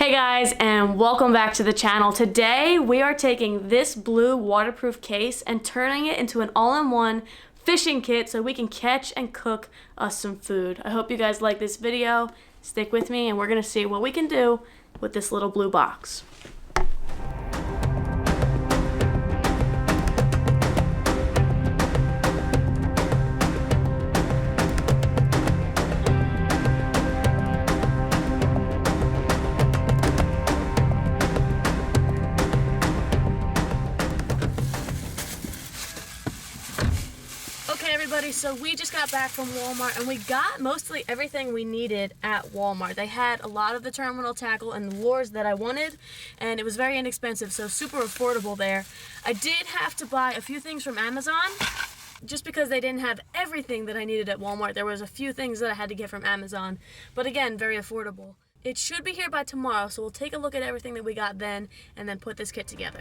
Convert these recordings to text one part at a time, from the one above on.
Hey guys, and welcome back to the channel. Today we are taking this blue waterproof case and turning it into an all-in-one fishing kit so we can catch and cook us some food. I hope you guys like this video. Stick with me and we're gonna see what we can do with this little blue box. Okay everybody, so we just got back from Walmart and we got mostly everything we needed at Walmart. They had a lot of the terminal tackle and the lures that I wanted, and it was very inexpensive, so super affordable there. I did have to buy a few things from Amazon just because they didn't have everything that I needed at Walmart. There was a few things that I had to get from Amazon, but again, very affordable. It should be here by tomorrow, so we'll take a look at everything that we got then and then put this kit together.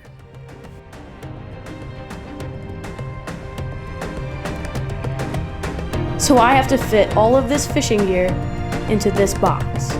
So I have to fit all of this fishing gear into this box.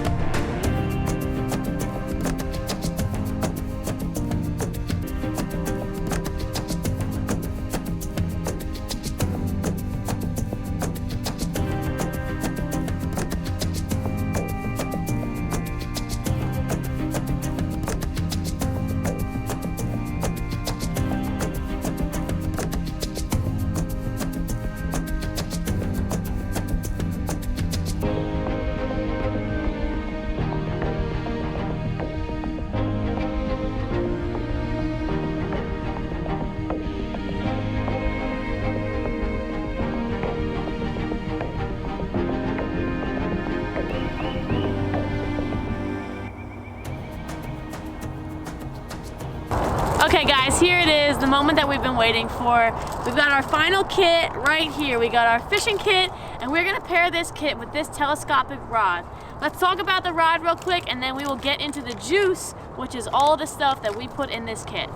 Okay guys, here it is, the moment that we've been waiting for. We've got our final kit right here. We got our fishing kit, and we're gonna pair this kit with this telescopic rod. Let's talk about the rod real quick, and then we will get into the juice, which is all the stuff that we put in this kit.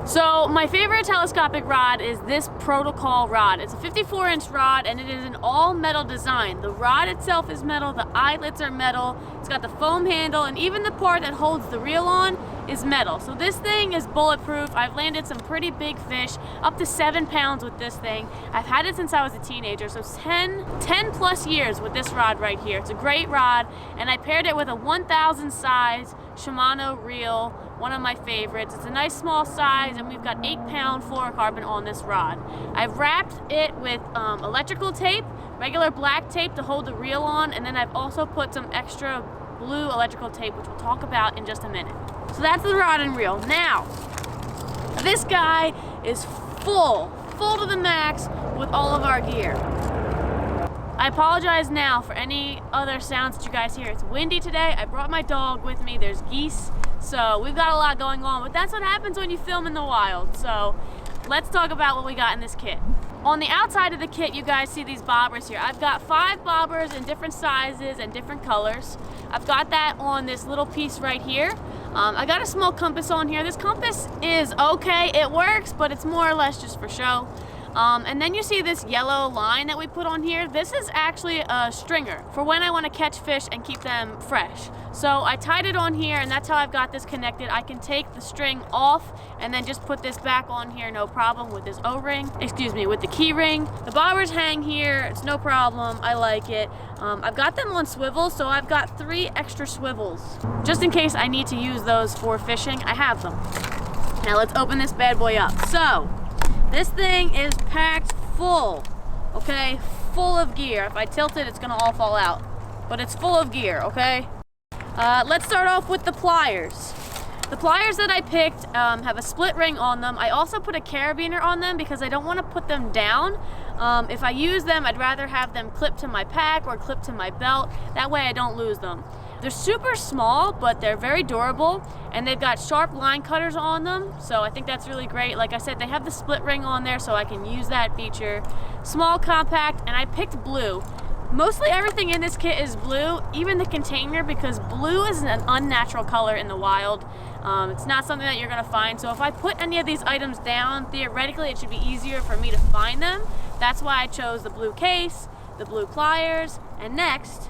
So my favorite telescopic rod is this Protocol rod. It's a 54-inch rod and it is an all metal design. The rod itself is metal, the eyelets are metal, it's got the foam handle, and even the part that holds the reel on is metal. So this thing is bulletproof. I've landed some pretty big fish, up to 7 pounds with this thing. I've had it since I was a teenager, so 10 plus years with this rod right here. It's a great rod, and I paired it with a 1000 size Shimano reel, one of my favorites. It's a nice small size, and we've got 8-pound fluorocarbon on this rod. I've wrapped it with electrical tape, regular black tape to hold the reel on, and then I've also put some extra blue electrical tape, which we'll talk about in just a minute. So that's the rod and reel. Now, this guy is full to the max with all of our gear. I apologize now for any other sounds that you guys hear. It's windy today. I brought my dog with me. There's geese. So we've got a lot going on, but that's what happens when you film in the wild. So let's talk about what we got in this kit. On the outside of the kit, you guys see these bobbers here. I've got 5 bobbers in different sizes and different colors. I've got that on this little piece right here. I got a small compass on here. This compass is okay, it works, but it's more or less just for show. And then you see this yellow line that we put on here. This is actually a stringer for when I want to catch fish and keep them fresh. So I tied it on here, and that's how I've got this connected. I can take the string off and then just put this back on here, no problem, with this O-ring, excuse me, with the key ring. The bobbers hang here, it's no problem, I like it. I've got them on swivels, so I've got 3 extra swivels. Just in case I need to use those for fishing, I have them. Now let's open this bad boy up. So, this thing is packed full, okay? Full of gear. If I tilt it, it's gonna all fall out. But it's full of gear, okay? Let's start off with the pliers. The pliers that I picked have a split ring on them. I also put a carabiner on them because I don't want to put them down. If I use them, I'd rather have them clipped to my pack or clipped to my belt. That way I don't lose them. They're super small, but they're very durable, and they've got sharp line cutters on them, so I think that's really great. Like I said, they have the split ring on there, so I can use that feature. Small, compact, and I picked blue. Mostly everything in this kit is blue, even the container, because blue is an unnatural color in the wild. It's not something that you're gonna find, so if I put any of these items down, theoretically it should be easier for me to find them. That's why I chose the blue case, the blue pliers, and next,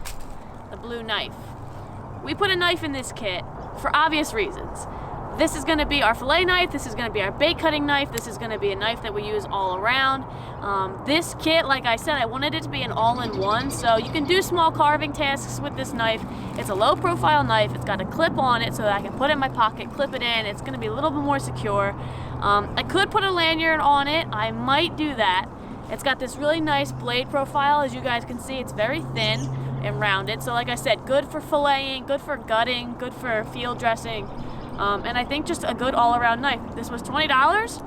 the blue knife. we put a knife in this kit for obvious reasons. This is gonna be our fillet knife, this is gonna be our bait cutting knife, this is gonna be a knife that we use all around. This kit, like I said, I wanted it to be an all-in-one, so you can do small carving tasks with this knife. It's a low profile knife, it's got a clip on it so that I can put it in my pocket, clip it in, it's gonna be a little bit more secure. I could put a lanyard on it, I might do that. It's got this really nice blade profile, as you guys can see, it's very thin and rounded. So like I said, good for filleting, good for gutting, good for field dressing. And I think just a good all-around knife. This was $20,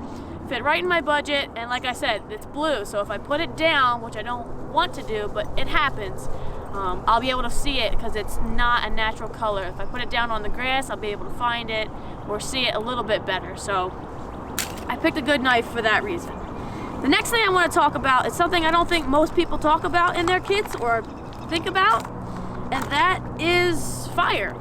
fit right in my budget, and like I said, it's blue, so if I put it down, which I don't want to do, but it happens, I'll be able to see it because it's not a natural color. If I put it down on the grass, I'll be able to find it or see it a little bit better. So I picked a good knife for that reason. The next thing I want to talk about is something I don't think most people talk about in their kits or think about, and that is fire.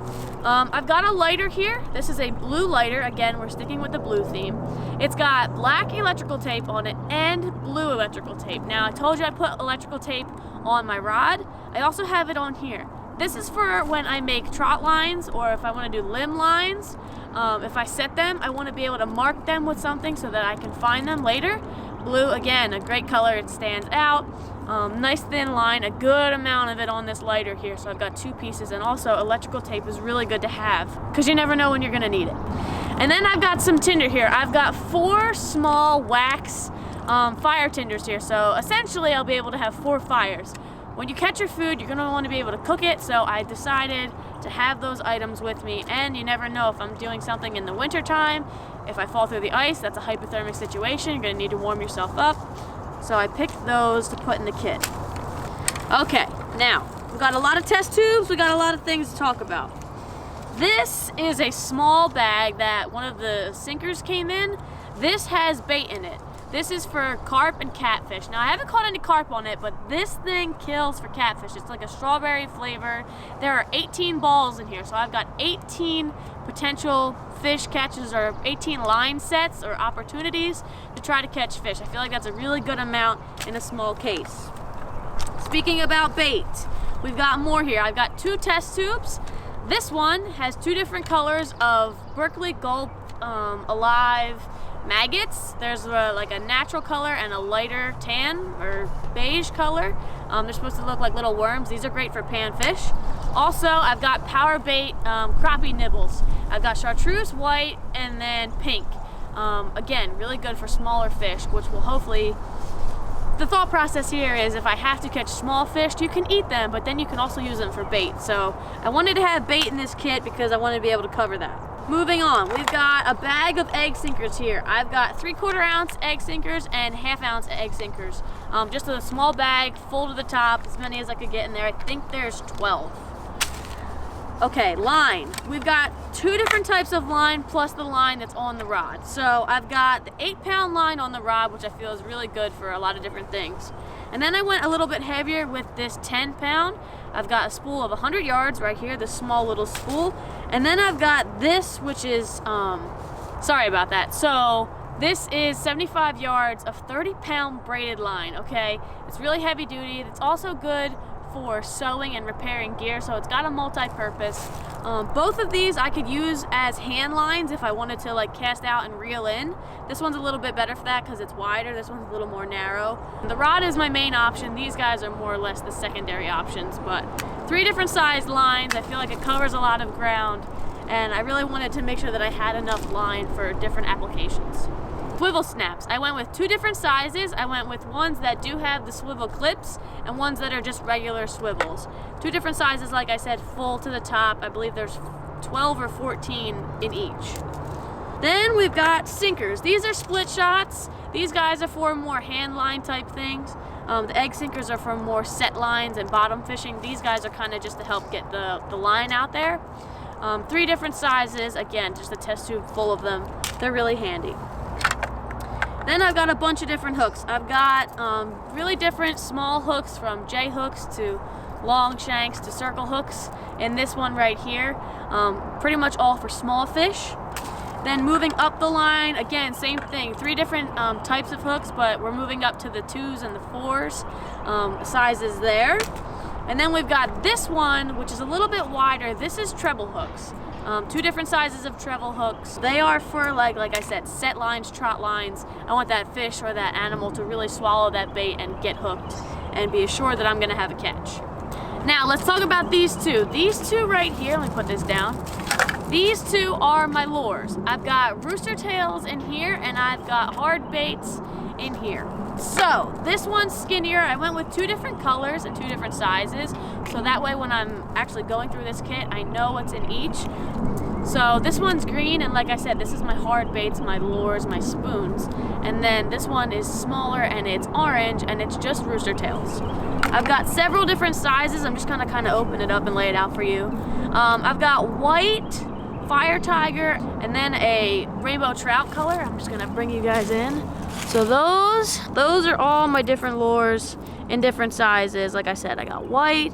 I've got a lighter here. This is a blue lighter. Again, we're sticking with the blue theme. It's got black electrical tape on it and blue electrical tape. Now, I told you I put electrical tape on my rod. I also have it on here. This is for when I make trot lines or if I want to do limb lines. If I set them, I want to be able to mark them with something so that I can find them later. Blue, again, a great color. It stands out. Nice thin line, a good amount of it on this lighter here. So I've got 2 pieces, and also electrical tape is really good to have because you never know when you're gonna need it. And then I've got some tinder here. I've got 4 small wax fire tinders here. So essentially I'll be able to have 4 fires. When you catch your food, you're gonna wanna be able to cook it. So I decided to have those items with me, and you never know if I'm doing something in the winter time. If I fall through the ice, that's a hypothermic situation. You're gonna need to warm yourself up. So I picked those to put in the kit. Okay, now, we've got a lot of test tubes, we got a lot of things to talk about. This is a small bag that one of the sinkers came in. This has bait in it. This is for carp and catfish. Now, I haven't caught any carp on it, but this thing kills for catfish. It's like a strawberry flavor. There are 18 balls in here, so I've got 18 potential fish catches or 18 line sets or opportunities to try to catch fish. I feel like that's a really good amount in a small case. Speaking about bait, we've got more here. I've got 2 test tubes. This one has 2 different colors of Berkeley Gulp Alive maggots. There's like a natural color and a lighter tan or beige color. They're supposed to look like little worms. These are great for panfish. Also, I've got power bait crappie nibbles. I've got chartreuse, white, and then pink. Again, really good for smaller fish, which will hopefully, the thought process here is if I have to catch small fish, you can eat them, but then you can also use them for bait. So I wanted to have bait in this kit because I wanted to be able to cover that. Moving on, we've got a bag of egg sinkers here. I've got 3/4 ounce egg sinkers and 1/2 ounce egg sinkers. Just a small bag, full to the top, as many as I could get in there. I think there's 12. Okay, line. We've got 2 different types of line plus the line that's on the rod. So I've got the 8-pound line on the rod, which I feel is really good for a lot of different things. And then I went a little bit heavier with this 10-pound. I've got a spool of 100 yards right here, this small little spool. And then I've got this, which is, sorry about that. So this is 75 yards of 30-pound braided line, okay? It's really heavy duty. It's also good for sewing and repairing gear, so it's got a multi-purpose. Both of these I could use as hand lines if I wanted to like cast out and reel in. This one's a little bit better for that because it's wider. This one's a little more narrow. The rod is my main option. These guys are more or less the secondary options, but 3 different sized lines. I feel like it covers a lot of ground, and I really wanted to make sure that I had enough line for different applications. Swivel snaps. I went with 2 different sizes. I went with ones that do have the swivel clips and ones that are just regular swivels. 2 different sizes, like I said, full to the top. I believe there's 12 or 14 in each. Then we've got sinkers. These are split shots. These guys are for more hand line type things. The egg sinkers are for more set lines and bottom fishing. These guys are kind of just to help get the line out there. 3 different sizes. Again, just a test tube full of them. They're really handy. Then I've got a bunch of different hooks. I've got really different small hooks from J hooks to long shanks to circle hooks. And this one right here, pretty much all for small fish. Then moving up the line, again, same thing. 3 different types of hooks, but we're moving up to the 2s and the 4s sizes there. And then we've got this one, which is a little bit wider. This is treble hooks. 2 different sizes of treble hooks. They are for, like I said, set lines, trot lines. I want that fish or that animal to really swallow that bait and get hooked and be assured that I'm gonna have a catch. Now let's talk about these two. These two right here, let me put this down. These two are my lures. I've got rooster tails in here and I've got hard baits in here. So this one's skinnier. I went with 2 different colors and 2 different sizes. So that way when I'm actually going through this kit, I know what's in each. So this one's green, and like I said, this is my hard baits, my lures, my spoons. And then this one is smaller and it's orange and it's just rooster tails. I've got several different sizes. I'm just gonna kind of open it up and lay it out for you. I've got white, fire tiger, and then a rainbow trout color. I'm just gonna bring you guys in. So those are all my different lures in different sizes. Like I said, I got white,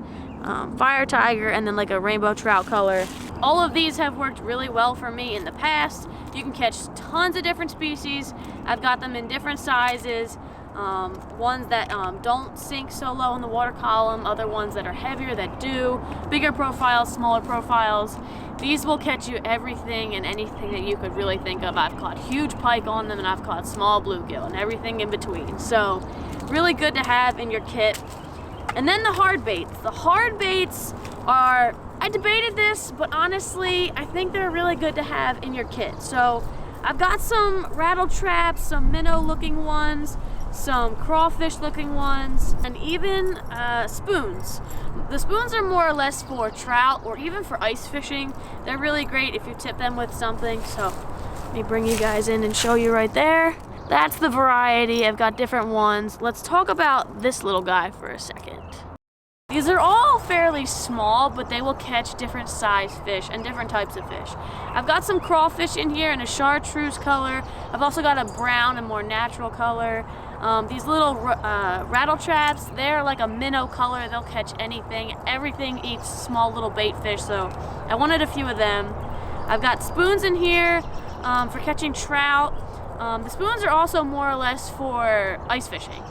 fire tiger, and then like a rainbow trout color. All of these have worked really well for me in the past. You can catch tons of different species. I've got them in different sizes. Ones that don't sink so low in the water column, other ones that are heavier that do, bigger profiles, smaller profiles. These will catch you everything and anything that you could really think of. I've caught huge pike on them and I've caught small bluegill and everything in between. So really good to have in your kit. And then the hard baits. The hard baits are, I debated this, but honestly, I think they're really good to have in your kit. So I've got some rattle traps, some minnow looking ones, some crawfish looking ones, and even spoons. The spoons are more or less for trout or even for ice fishing. They're really great if you tip them with something. So let me bring you guys in and show you right there. That's the variety. I've got different ones. Let's talk about this little guy for a second. These are all fairly small, but they will catch different size fish and different types of fish. I've got some crawfish in here in a chartreuse color. I've also got a brown and more natural color. These little rattle traps, they're like a minnow color. They'll catch anything. Everything eats small little bait fish, so I wanted a few of them. I've got spoons in here for catching trout. The spoons are also more or less for ice fishing.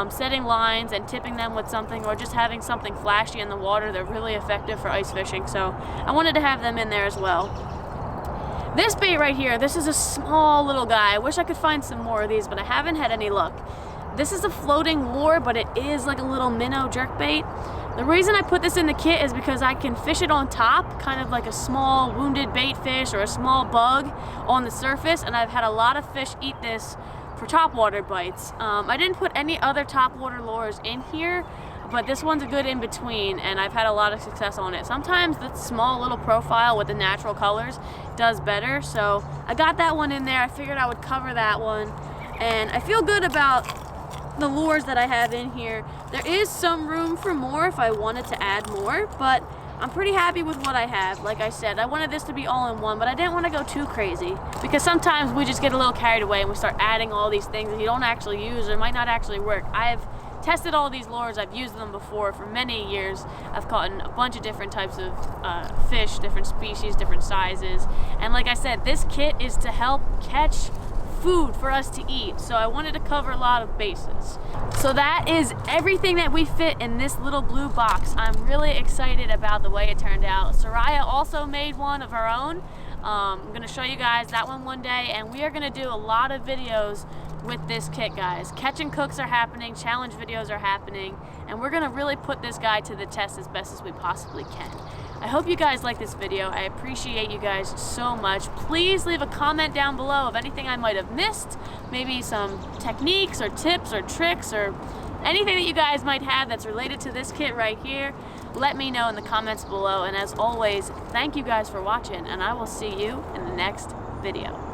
Setting lines and tipping them with something or just having something flashy in the water. They're really effective for ice fishing, so I wanted to have them in there as well. This bait right here, this is a small little guy. I wish I could find some more of these, but I haven't had any luck. This is a floating lure, but it is like a little minnow jerkbait. The reason I put this in the kit is because I can fish it on top, kind of like a small wounded bait fish or a small bug on the surface, and I've had a lot of fish eat this for topwater bites. I didn't put any other topwater lures in here, but this one's a good in between, and I've had a lot of success on it. Sometimes the small little profile with the natural colors does better, so I got that one in there. I figured I would cover that one, and I feel good about the lures that I have in here. There is some room for more if I wanted to add more, but I'm pretty happy with what I have. Like I said, I wanted this to be all in one, but I didn't want to go too crazy because sometimes we just get a little carried away and we start adding all these things that you don't actually use or might not actually work. I've tested all these lures. I've used them before for many years. I've caught a bunch of different types of fish, different species, different sizes. And like I said, this kit is to help catch food for us to eat, so I wanted to cover a lot of bases. So that is everything that we fit in this little blue box. I'm really excited about the way it turned out. Soraya also made one of her own. I'm gonna show you guys that one day, and we are gonna do a lot of videos with this kit, guys. Catch and cooks are happening, challenge videos are happening, and we're gonna really put this guy to the test as best as we possibly can. I hope you guys like this video. I appreciate you guys so much. Please leave a comment down below of anything I might have missed, maybe some techniques or tips or tricks or anything that you guys might have that's related to this kit right here. Let me know in the comments below, and as always, thank you guys for watching, and I will see you in the next video.